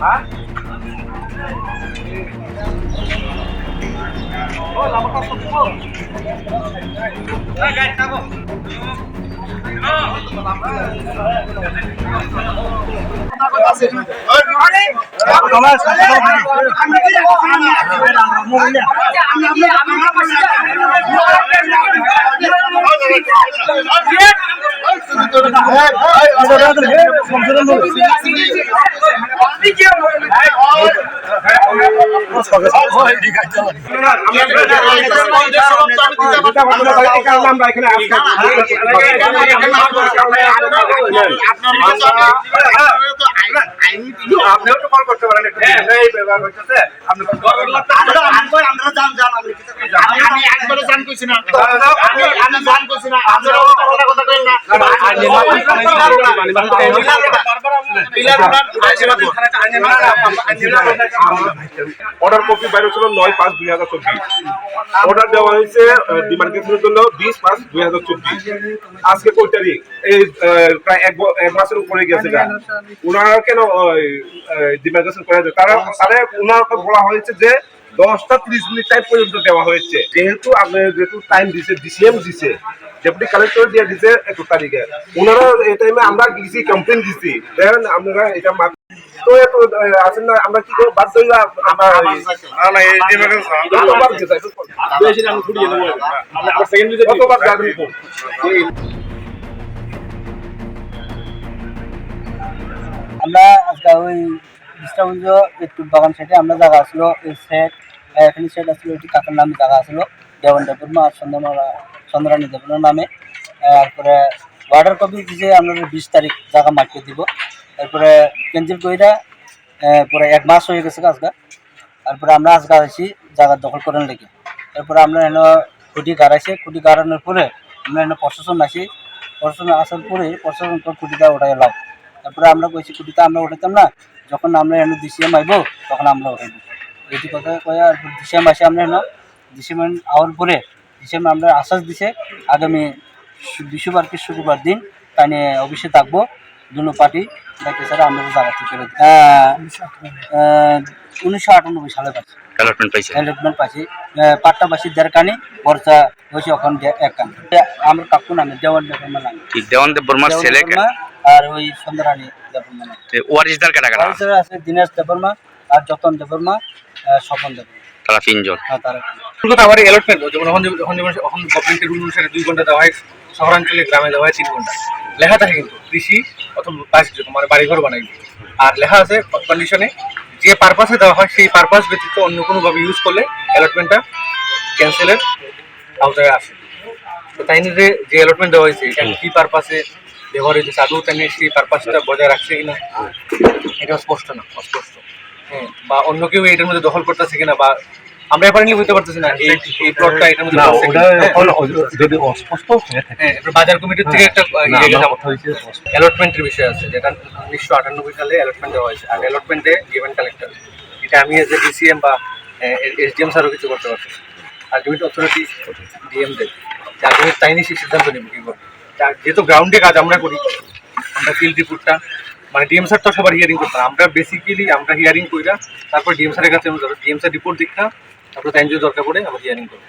হ্যাঁ ও লামাটা সব না গাড়ি থাকো আপনিও তো কল করতে পারেন এই ব্যবহার হইতেছে আপনি আমি একবারে জান কইছি না আমি জান কইছি না আপনারা কথা কথা কইন না অর্ডার কপি বাইরে ছিল 9/5/2024 অর্ডার দেওয়া হয়েছে ডিমার্কেশনের জন্য 20/5/2024 আজকে কয় তারিখ এই প্রায় এক মাসের উপরে গেছে ওনারা কেন ডিমার্কেশন করে তারা ওনারা বলা হয়েছে যে 10:30 টাইম পর্যন্ত দেওয়া হয়েছে যেহেতু টাইম দিছে ডিসিএম দিছে ডেপুটি কালেক্টর দিয়ে দিছে 1 তারিখে ওনারা এই টাইমে আমরা গেছি কমপ্লেন দিছি দেখেন আপনারা এটা তো এত আছেন না আমরা কি করব বাধ্য হইবা আমরা না এই ডিমার্কেশন কতবার গেছে বেশি আমি ছুটিয়ে দেব আমরা সেকেন্ড ভিডিও কতবার যাবেন আমরা আজকে ওই বিষ্ণুগঞ্জ একটু বাগান সাইডে আমরা জায়গা আসলো এই সেট এখানে সেট আসলো এটি কাকার নামে জায়গা আসলো দেওয়ান দেবর্মা আর চন্দ্রানী দেবর্মার নামে তারপরে অর্ডার কপি দিয়েছে আমরা 20 তারিখ জায়গা মার্কে দিব তারপরে ক্যান্সেল কইরা পরে 1 মাস হয়ে গেছে আজকে তারপরে আমরা আজকে আসি জায়গা দখল করার লেগে তারপরে আমরা এনে খুঁটি গাড়াইছে খুঁটি গাড়ানোর পরে আমরা এনে প্রশাসন আসি প্রশাসন আসার পরে প্রশাসন খুঁটিটা ওটাই লাভ তারপরে আমরা কইছি খুঁটিটা আমরা উঠাইতাম না যখন আমরা এনে ডিসিএম আইব তখন আমরা উঠাইব এটি কথা কয়া ডিসিএম আসে আমরা এনে ডিসিএম আওয়ার পরে ডিসিএম আমরা আশ্বাস দিছে আগামী বৃহস্পতিবার কি শুক্রবার দিন তাই নিয়ে অফিসে থাকবো দুনো পার্টি ডাক্তার স্যার আমরা জায়গা ঠিক করে 1998 সালে পাচ্ছি অ্যালটমেন্ট পাইছি পাট্টা পাইছি দেড়কানি খরচা হয়েছে ওখান এক কান আমার কাকু নামে দেওয়ান দেবর্মা নামে দেওয়ান দেবর্মার ছেলে আর ওই চন্দ্রানী দেবর্মা নামে ওয়ারিশদার কাটা আছে দিনেশ দেবর্মা আর যতন দেবর্মা স্বপন দেবর্মা তারা তিনজন তারা আবার অ্যালটমেন্ট যেমন এখন গভর্নমেন্টের রুল অনুসারে 2 ঘন্টা দেওয়া হয় শহরাঞ্চলে গ্রামে দেওয়া হয় 3 ঘন্টা লেখা থাকে কিন্তু কৃষি অথবা বাসযোগ্য মানে বাড়িঘর বানাইবে আর লেখা আছে কন্ডিশনে যে পারপাসে দেওয়া হয় সেই পারপাস ব্যতীত অন্য কোনোভাবে ইউজ করলে অ্যালটমেন্টটা ক্যান্সেলের আওতায় আসে তো তাই নিয়ে যে অ্যালটমেন্ট দেওয়া হয়েছে এটা কী পারপাসে ব্যবহার হয়েছে আদৌ তাই নিয়ে সেই পারপাসটা বজায় রাখছে কিনা এটা স্পষ্ট না অস্পষ্ট হ্যাঁ বা অন্য কেউ এটার মধ্যে দখল করতেছে কিনা বা আমরা অ্যাপারেন্টলি বুঝতে পারতেছি না এই প্লটটা এটার মধ্যে যদি অস্পষ্ট হয়ে থাকে বাজার কমিটির থেকে একটা অ্যালটমেন্টের বিষয় আছে যেটা 1998 সালে অ্যালটমেন্ট দেওয়া হয়েছে আর অ্যালটমেন্টে গিভেন কালেক্টর এটা আমি এজ এ ডিসিএম বা এসডিএম স্যারও কিছু করতে পারছি আলটিমেট অথরিটি ডিএম দেয় আলটিমেট তাই নিয়ে সেই সিদ্ধান্ত নেব কী করবো যেহেতু গ্রাউন্ডে কাজ আমরা করি আমরা ফিল্ড রিপোর্টটা মানে ডিএম স্যার তো সবার হিয়ারিং করতাম আমরা বেসিক্যালি আমরা হিয়ারিং করি না তারপর ডিএম স্যারের কাছে ডিএম স্যার রিপোর্ট দেখতাম তারপর তাই যদি দরকার পড়ে আমরা হিয়ারিং করবো